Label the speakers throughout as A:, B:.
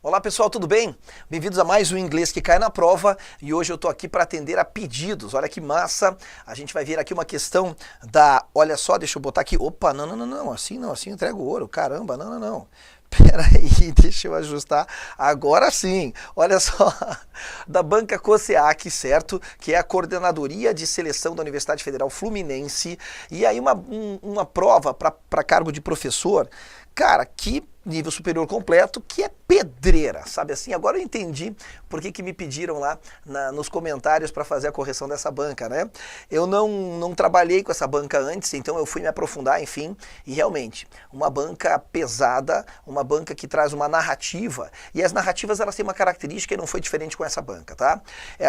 A: Olá pessoal, tudo bem? Bem-vindos a mais um Inglês que Cai na Prova e hoje eu tô aqui para atender a pedidos. Olha que massa! A gente vai ver aqui uma questão da... Olha só, deixa eu botar aqui. Opa, não, assim eu entrego ouro. Caramba, não. Pera aí, deixa eu ajustar. Agora sim, olha só, da Banca COSEAC, certo? Que é a Coordenadoria de Seleção da Universidade Federal Fluminense. E aí uma prova para cargo de professor, cara, que nível superior completo, que é pedreira, sabe assim? Agora eu entendi por que me pediram lá nos comentários para fazer a correção dessa banca, né? Eu não trabalhei com essa banca antes, então eu fui me aprofundar, enfim, e realmente, uma banca pesada, uma banca que traz uma narrativa, e as narrativas elas têm uma característica e não foi diferente com essa banca, tá?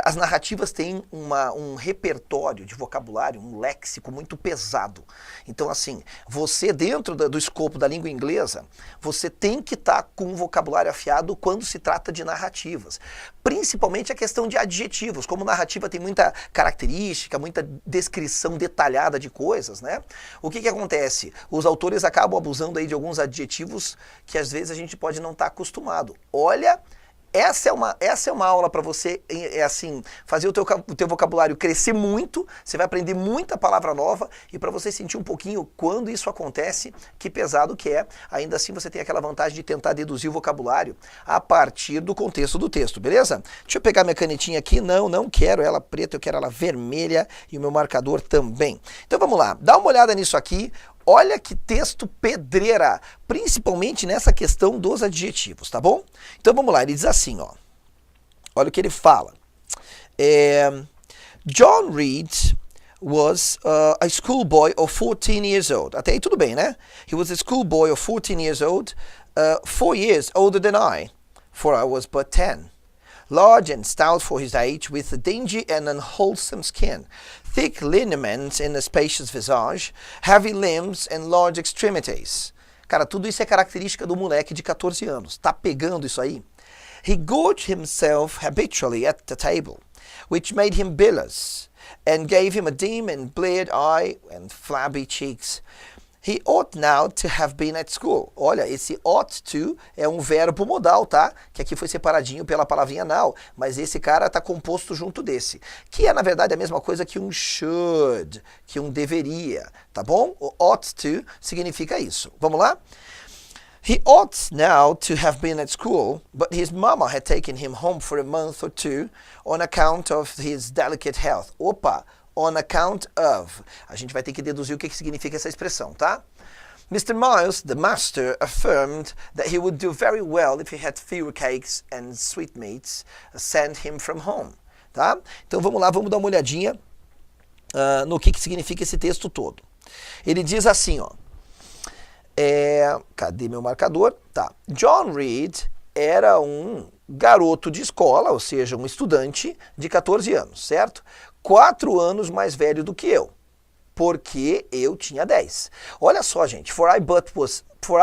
A: As narrativas têm um repertório de vocabulário, um léxico muito pesado. Então assim, você dentro do escopo da língua inglesa, você tem que estar com um vocabulário afiado quando se trata de narrativas. Principalmente a questão de adjetivos. Como narrativa tem muita característica, muita descrição detalhada de coisas, né? O que acontece? Os autores acabam abusando aí de alguns adjetivos que às vezes a gente pode não estar acostumado. Olha... Essa é uma aula para você, assim, fazer o teu vocabulário crescer muito, você vai aprender muita palavra nova e para você sentir um pouquinho quando isso acontece, que pesado que é, ainda assim você tem aquela vantagem de tentar deduzir o vocabulário a partir do contexto do texto, beleza? Deixa eu pegar minha canetinha aqui, não quero ela preta, eu quero ela vermelha e o meu marcador também. Então vamos lá, dá uma olhada nisso aqui. Olha que texto pedreira, principalmente nessa questão dos adjetivos, tá bom? Então vamos lá, ele diz assim, ó. Olha o que ele fala. John Reed was a schoolboy of 14 years old. Até aí tudo bem, né? He was a schoolboy of 14 years old, 4 years older than I, for I was but 10. Large and stout for his age, with a dingy and unwholesome skin, thick lineaments in a spacious visage, heavy limbs and large extremities. Cara, tudo isso é característica do moleque de 14 anos. Tá pegando isso aí? He gorged himself habitually at the table, which made him bilious, and gave him a dim and bleared eye and flabby cheeks. He ought now to have been at school. Olha, esse ought to é um verbo modal, tá? Que aqui foi separadinho pela palavrinha now, mas esse cara tá composto junto desse, que é na verdade a mesma coisa que um should, que um deveria, tá bom? O ought to significa isso. Vamos lá? He ought now to have been at school, but his mama had taken him home for a month or two on account of his delicate health. Opa! On account of. A gente vai ter que deduzir o que significa essa expressão, tá? Mr. Miles, the master, affirmed that he would do very well if he had fewer cakes and sweetmeats sent him from home, tá? Então vamos lá, vamos dar uma olhadinha no que significa esse texto todo. Ele diz assim, ó. Cadê meu marcador? Tá. John Reed era um garoto de escola, ou seja, um estudante de 14 anos, certo? 4 anos mais velho do que eu, porque eu tinha 10. Olha só, gente, for I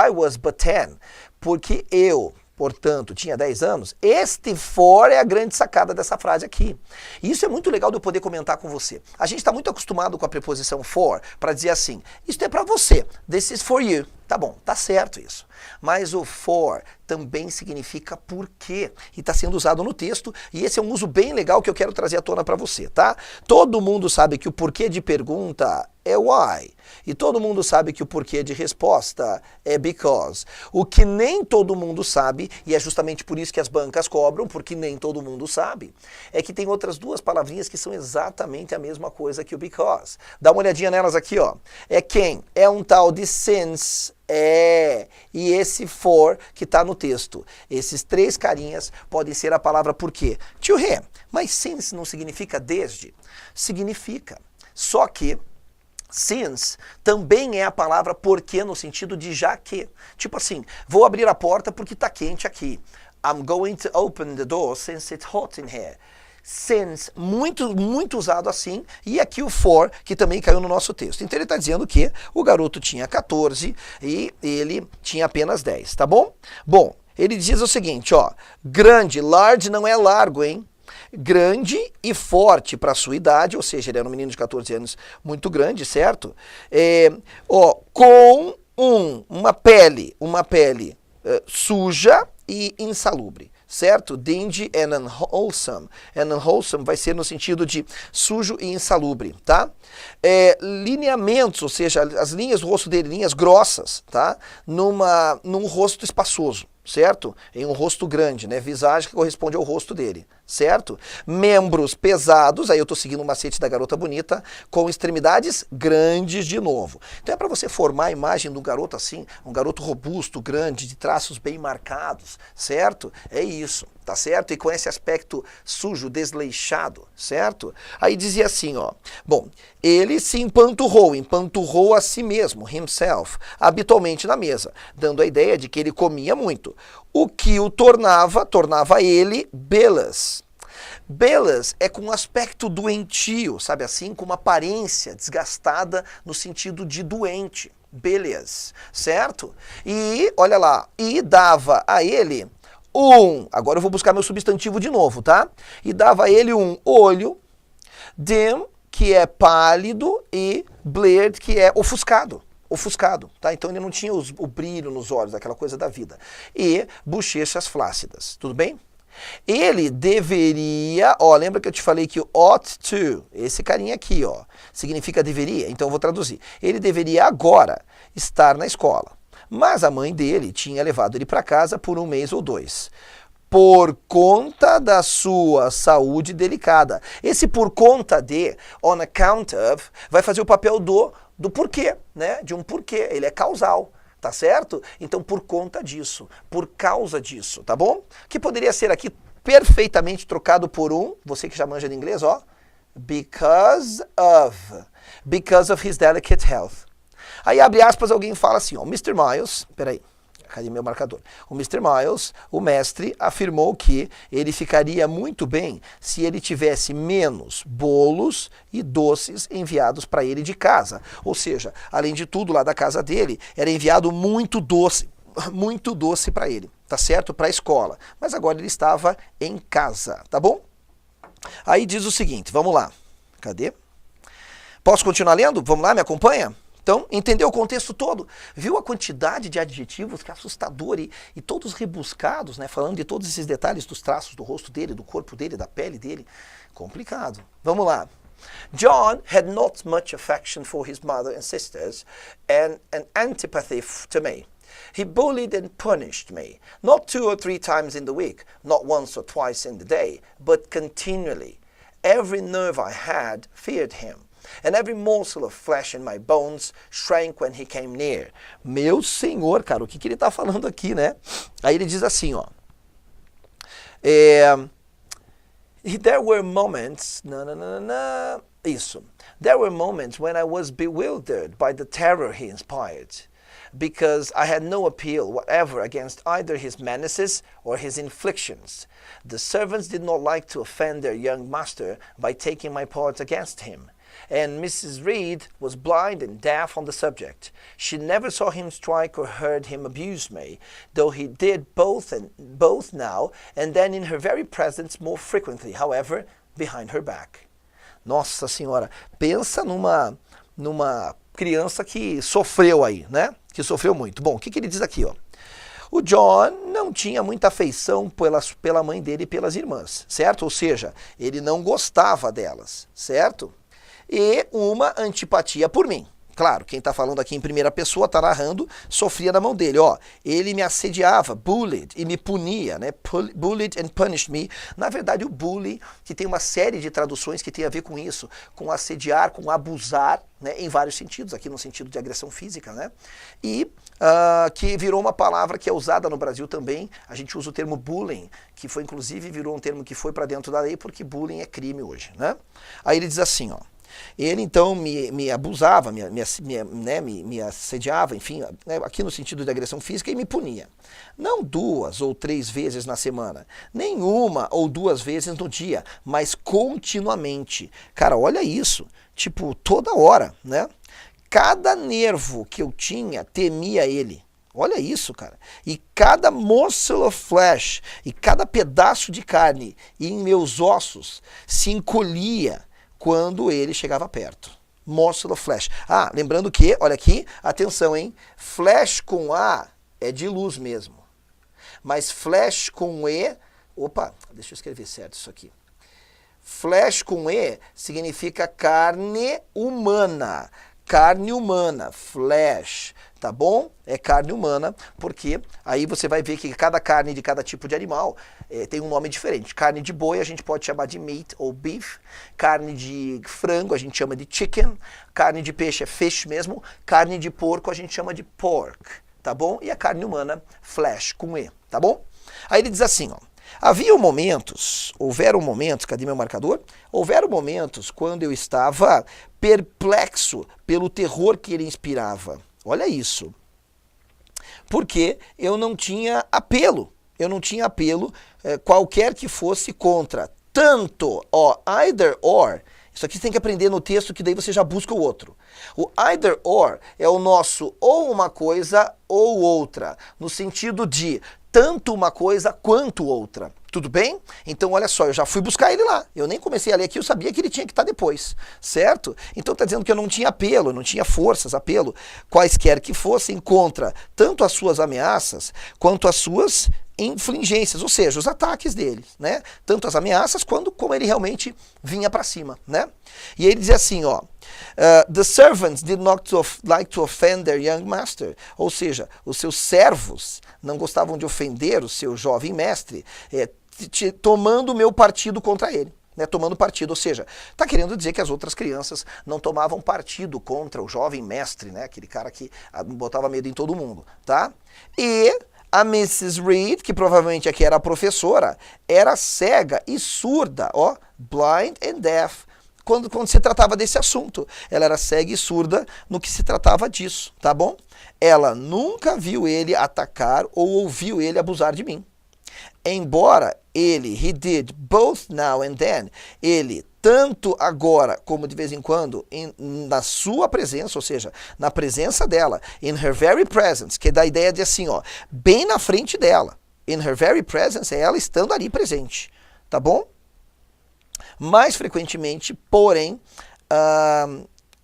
A: was but 10, porque eu, portanto, tinha 10 anos, este for é a grande sacada dessa frase aqui. E isso é muito legal de eu poder comentar com você. A gente está muito acostumado com a preposição for para dizer assim, isso é para você, this is for you. Tá bom, tá certo isso. Mas o for também significa porquê e está sendo usado no texto e esse é um uso bem legal que eu quero trazer à tona para você, tá? Todo mundo sabe que o porquê de pergunta é why e todo mundo sabe que o porquê de resposta é because. O que nem todo mundo sabe, e é justamente por isso que as bancas cobram, porque nem todo mundo sabe, é que tem outras duas palavrinhas que são exatamente a mesma coisa que o because. Dá uma olhadinha nelas aqui, ó. É quem? É um tal de since. E esse for que está no texto. Esses três carinhas podem ser a palavra porquê. Tio Rê, mas since não significa desde? Significa. Só que since também é a palavra porque no sentido de já que. Tipo assim, vou abrir a porta porque está quente aqui. I'm going to open the door since it's hot in here. Since, muito usado assim, e aqui o for, que também caiu no nosso texto. Então ele está dizendo que o garoto tinha 14 e ele tinha apenas 10, tá bom? Bom, ele diz o seguinte, ó, grande, large não é largo, hein? Grande e forte para a sua idade, ou seja, ele era um menino de 14 anos muito grande, certo? Com uma pele suja, e insalubre, certo? Dingy and unwholesome. And unwholesome vai ser no sentido de sujo e insalubre, tá? Lineamentos, ou seja, as linhas do rosto dele, linhas grossas, tá? Num rosto espaçoso, certo? Em um rosto grande, né? Visagem que corresponde ao rosto dele, certo? Membros pesados, aí eu tô seguindo o macete da garota bonita, com extremidades grandes de novo. Então é para você formar a imagem de um garoto assim, um garoto robusto, grande, de traços bem marcados, certo? É isso, tá certo? E com esse aspecto sujo, desleixado, certo? Aí dizia assim, ó, bom, ele se empanturrou a si mesmo, himself, habitualmente na mesa, dando a ideia de que ele comia muito, o que o tornava ele belas. Belas é com um aspecto doentio, sabe assim? Com uma aparência desgastada no sentido de doente. Beleza, certo? E, olha lá, e dava a ele agora eu vou buscar meu substantivo de novo, tá? E dava a ele um olho, dim, que é pálido, e bleared, que é ofuscado, tá? Então ele não tinha o brilho nos olhos, aquela coisa da vida. E bochechas flácidas, tudo bem? Ele deveria, ó, lembra que eu te falei que o ought to, esse carinha aqui, ó, significa deveria, então eu vou traduzir. Ele deveria agora estar na escola, mas a mãe dele tinha levado ele para casa por 1 mês ou 2. Por conta da sua saúde delicada. Esse por conta de, on account of, vai fazer o papel do porquê, né? De um porquê, ele é causal. Tá certo? Então, por conta disso, por causa disso, tá bom? Que poderia ser aqui perfeitamente trocado por você que já manja de inglês, ó, because of his delicate health. Aí, abre aspas, alguém fala assim, ó, Mr. Miles, peraí, cadê meu marcador? O Mr. Miles, o mestre, afirmou que ele ficaria muito bem se ele tivesse menos bolos e doces enviados para ele de casa. Ou seja, além de tudo, lá da casa dele, era enviado muito doce para ele, tá certo? Para a escola. Mas agora ele estava em casa, tá bom? Aí diz o seguinte, vamos lá. Cadê? Posso continuar lendo? Vamos lá, me acompanha? Então, entendeu o contexto todo? Viu a quantidade de adjetivos que é assustador e todos rebuscados, né? Falando de todos esses detalhes dos traços do rosto dele, do corpo dele, da pele dele. Complicado. Vamos lá. John had not much affection for his mother and sisters and an antipathy to me. He bullied and punished me, not 2 or 3 times in the week, not once or twice in the day, but continually. Every nerve I had feared him. And every morsel of flesh in my bones shrank when he came near. Meu senhor, cara, o que ele tá falando aqui, né? Aí ele diz assim, ó. There were moments... Isso. There were moments when I was bewildered by the terror he inspired, because I had no appeal whatever against either his menaces or his inflictions. The servants did not like to offend their young master by taking my part against him. And Mrs. Reed was blind and deaf on the subject. She never saw him strike or heard him abuse me, though he did both now and then in her very presence more frequently, however, behind her back. Nossa Senhora, pensa numa criança que sofreu aí, né? Que sofreu muito. Bom, o que ele diz aqui, ó? O John não tinha muita afeição pela mãe dele e pelas irmãs, certo? Ou seja, ele não gostava delas, certo? E uma antipatia por mim. Claro, quem está falando aqui em primeira pessoa, está narrando, sofria na mão dele. Ó, ele me assediava, bullied, e me punia, né? Bullied and punished me. Na verdade, o bully, que tem uma série de traduções que tem a ver com isso, com assediar, com abusar, né? Em vários sentidos, aqui no sentido de agressão física, né? E que virou uma palavra que é usada no Brasil também. A gente usa o termo bullying, que foi inclusive virou um termo que foi para dentro da lei, porque bullying é crime hoje, né? Aí ele diz assim, ó. Ele então me abusava, me assediava, enfim, né, aqui no sentido de agressão física, e me punia. Não 2 ou 3 vezes na semana, nem 1 ou 2 vezes no dia, mas continuamente. Cara, olha isso, tipo, toda hora, né? Cada nervo que eu tinha temia ele. Olha isso, cara. E cada morsel of flesh, e cada pedaço de carne em meus ossos se encolhia quando ele chegava perto. Morsel of flesh. Ah, lembrando que, olha aqui, atenção, hein? Flesh com A é de luz mesmo. Mas flesh com E, opa, deixa eu escrever certo isso aqui. Flesh com E significa carne humana. Carne humana, flesh, tá bom? É carne humana, porque aí você vai ver que cada carne de cada tipo de animal tem um nome diferente. Carne de boi a gente pode chamar de meat ou beef, carne de frango a gente chama de chicken, carne de peixe é fish mesmo, carne de porco a gente chama de pork, tá bom? E a carne humana, flesh com E, tá bom? Aí ele diz assim, ó. Houveram momentos, cadê meu marcador? Houveram momentos quando eu estava perplexo pelo terror que ele inspirava. Olha isso. Porque eu não tinha apelo. Qualquer que fosse contra. Tanto, ó, either or. Isso aqui você tem que aprender no texto, que daí você já busca o outro. O either or é o nosso ou uma coisa ou outra, no sentido de tanto uma coisa quanto outra. Tudo bem? Então, olha só, eu já fui buscar ele lá. Eu nem comecei a ler aqui, eu sabia que ele tinha que estar depois, certo? Então está dizendo que eu não tinha apelo, não tinha forças, apelo, quaisquer que fossem, contra tanto as suas ameaças quanto as suas infligências, ou seja, os ataques dele, né? Tanto as ameaças quanto como ele realmente vinha para cima, né? E ele diz assim, ó, the servants did not like to offend their young master, ou seja, os seus servos não gostavam de ofender o seu jovem mestre, tomando o meu partido contra ele. Né, tomando partido, ou seja, está querendo dizer que as outras crianças não tomavam partido contra o jovem mestre, né, aquele cara que botava medo em todo mundo, tá? E a Mrs. Reed, que provavelmente aqui era a professora, era cega e surda, ó, blind and deaf, quando se tratava desse assunto. Ela era cega e surda no que se tratava disso, tá bom? Ela nunca viu ele atacar ou ouviu ele abusar de mim. Embora he did both now and then, ele tanto agora como de vez em quando, na sua presença, ou seja, na presença dela, in her very presence, que dá a ideia de assim, ó, bem na frente dela, in her very presence é ela estando ali presente, tá bom? Mais frequentemente, porém,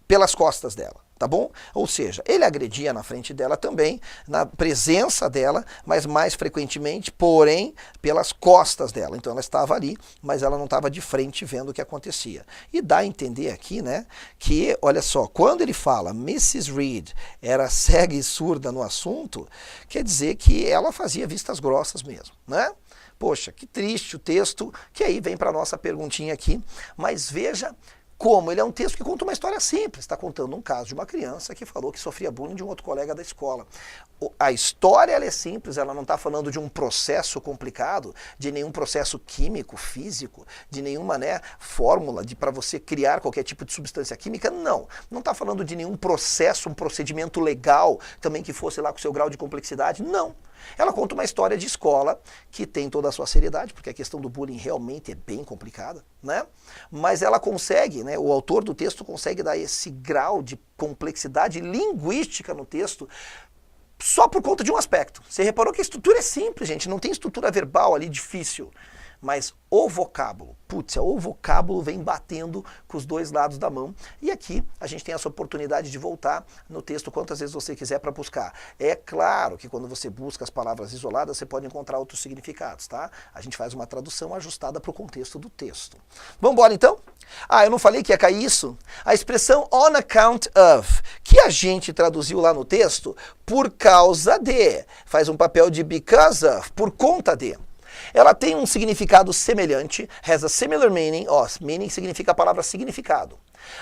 A: pelas costas dela. Tá bom? Ou seja, ele agredia na frente dela também, na presença dela, mas mais frequentemente, porém, pelas costas dela. Então ela estava ali, mas ela não estava de frente vendo o que acontecia. E dá a entender aqui, né, que, olha só, quando ele fala Mrs. Reed era cega e surda no assunto, quer dizer que ela fazia vistas grossas mesmo, né? Poxa, que triste o texto, que aí vem para a nossa perguntinha aqui, mas veja como ele é um texto que conta uma história simples, está contando um caso de uma criança que falou que sofria bullying de um outro colega da escola. A história ela é simples, ela não está falando de um processo complicado, de nenhum processo químico, físico, de nenhuma, né, fórmula para você criar qualquer tipo de substância química, não. Não está falando de nenhum processo, um procedimento legal, também que fosse lá com o seu grau de complexidade, não. Ela conta uma história de escola que tem toda a sua seriedade, porque a questão do bullying realmente é bem complicada, né? Mas ela consegue, né, o autor do texto consegue dar esse grau de complexidade linguística no texto só por conta de um aspecto. Você reparou que a estrutura é simples, gente, não tem estrutura verbal ali difícil. Mas o vocábulo, putz, o vocábulo vem batendo com os dois lados da mão. E aqui a gente tem essa oportunidade de voltar no texto quantas vezes você quiser para buscar. É claro que quando você busca as palavras isoladas, você pode encontrar outros significados, tá? A gente faz uma tradução ajustada para o contexto do texto. Vamos embora então? Ah, eu não falei que ia cair isso? A expressão on account of, que a gente traduziu lá no texto, por causa de, faz um papel de because of, por conta de. Ela tem um significado semelhante, has a similar meaning, meaning significa a palavra significado.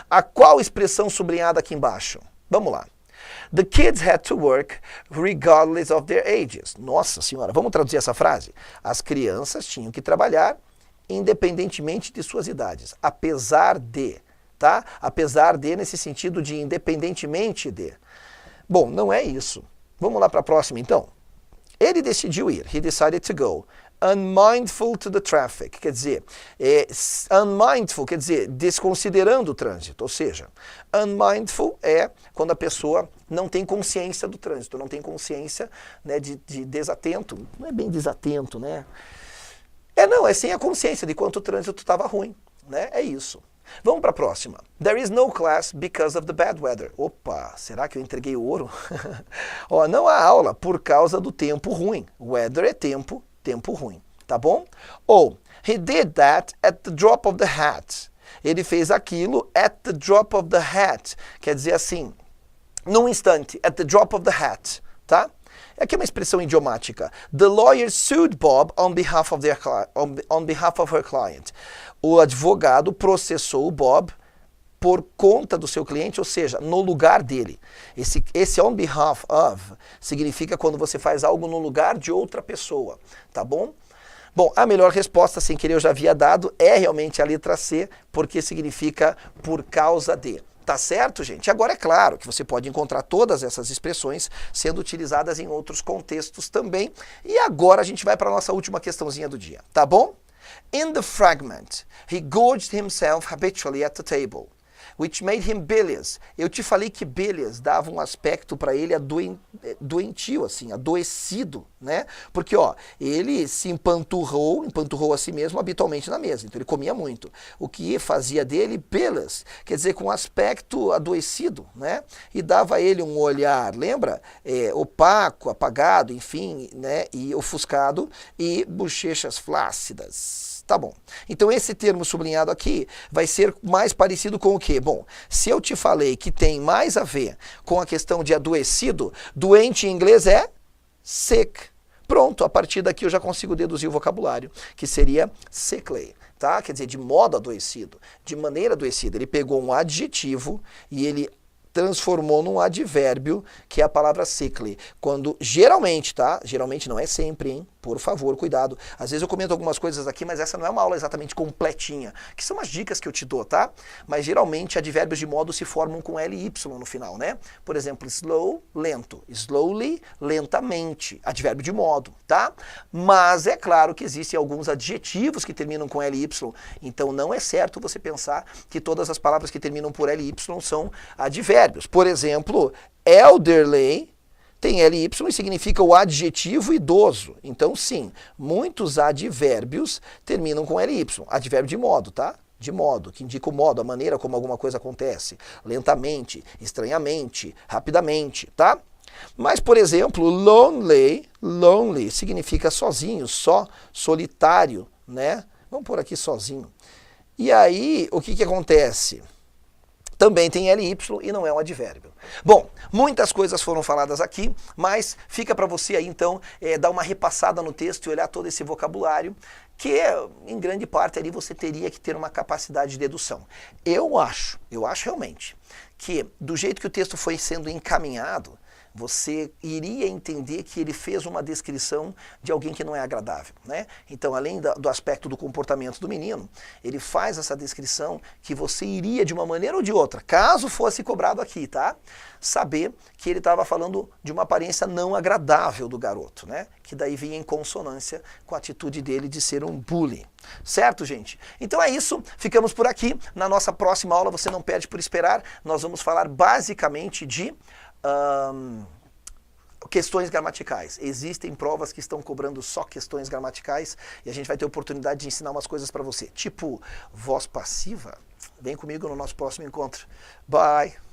A: A qual expressão sublinhada aqui embaixo? Vamos lá. The kids had to work regardless of their ages. Nossa senhora, vamos traduzir essa frase? As crianças tinham que trabalhar independentemente de suas idades, apesar de, tá? Apesar de nesse sentido de independentemente de. Bom, não é isso. Vamos lá para a próxima então. Ele decidiu ir, he decided to go. Unmindful to the traffic, quer dizer, unmindful quer dizer desconsiderando o trânsito, ou seja, unmindful é quando a pessoa não tem consciência do trânsito, não tem consciência, né, de desatento, não é bem desatento, né? Não, é sem a consciência de quanto o trânsito estava ruim, né? É isso. Vamos para a próxima. There is no class because of the bad weather. Opa, será que eu entreguei o ouro? Ó, não há aula por causa do tempo ruim. Weather é tempo, tempo ruim, tá bom? Ou, he did that at the drop of the hat. Ele fez aquilo at the drop of the hat. Quer dizer assim, num instante, at the drop of the hat, tá? Aqui é uma expressão idiomática. The lawyer sued Bob on behalf of her client. O advogado processou o Bob por conta do seu cliente, ou seja, no lugar dele. Esse on behalf of significa quando você faz algo no lugar de outra pessoa, tá bom? Bom, a melhor resposta, sem querer eu já havia dado, é realmente a letra C, porque significa por causa de. Tá certo, gente? Agora é claro que você pode encontrar todas essas expressões sendo utilizadas em outros contextos também. E agora a gente vai para a nossa última questãozinha do dia, tá bom? In the fragment, he gorged himself habitually at the table, which made him bilious. Eu te falei que bilious dava um aspecto para ele doentio, assim, adoecido, né? Porque, ó, ele se empanturrou a si mesmo habitualmente na mesa, então ele comia muito. O que fazia dele bilious, quer dizer, com um aspecto adoecido, né? E dava a ele um olhar, lembra? Opaco, apagado, enfim, né? E ofuscado e bochechas flácidas. Tá bom. Então esse termo sublinhado aqui vai ser mais parecido com o quê? Bom, se eu te falei que tem mais a ver com a questão de adoecido, doente em inglês é sick. Pronto, a partir daqui eu já consigo deduzir o vocabulário, que seria sickly, tá? Quer dizer, de modo adoecido, de maneira adoecida. Ele pegou um adjetivo e ele transformou num advérbio, que é a palavra sickly. Quando, geralmente, tá? Geralmente não é sempre, hein? Por favor, cuidado. Às vezes eu comento algumas coisas aqui, mas essa não é uma aula exatamente completinha, que são as dicas que eu te dou, tá? Mas geralmente advérbios de modo se formam com LY no final, né? Por exemplo, slow, lento. Slowly, lentamente. Advérbio de modo, tá? Mas é claro que existem alguns adjetivos que terminam com LY, então não é certo você pensar que todas as palavras que terminam por LY são advérbios. Por exemplo, elderly tem LY e significa o adjetivo idoso. Então, sim, muitos advérbios terminam com LY. Advérbio de modo, tá? De modo, que indica o modo, a maneira como alguma coisa acontece. Lentamente, estranhamente, rapidamente, tá? Mas, por exemplo, lonely significa sozinho, só, solitário, né? Vamos pôr aqui sozinho. E aí, o que acontece? Também tem LY e não é um advérbio. Bom, muitas coisas foram faladas aqui, mas fica para você aí então dar uma repassada no texto e olhar todo esse vocabulário, que em grande parte ali você teria que ter uma capacidade de dedução. Eu acho realmente que do jeito que o texto foi sendo encaminhado, você iria entender que ele fez uma descrição de alguém que não é agradável, né? Então, além do aspecto do comportamento do menino, ele faz essa descrição que você iria, de uma maneira ou de outra, caso fosse cobrado aqui, tá? Saber que ele estava falando de uma aparência não agradável do garoto, né? Que daí vinha em consonância com a atitude dele de ser um bully. Certo, gente? Então é isso, ficamos por aqui. Na nossa próxima aula, você não perde por esperar, nós vamos falar basicamente de questões gramaticais. Existem provas que estão cobrando só questões gramaticais e a gente vai ter oportunidade de ensinar umas coisas para você. Tipo, voz passiva. Vem comigo no nosso próximo encontro. Bye!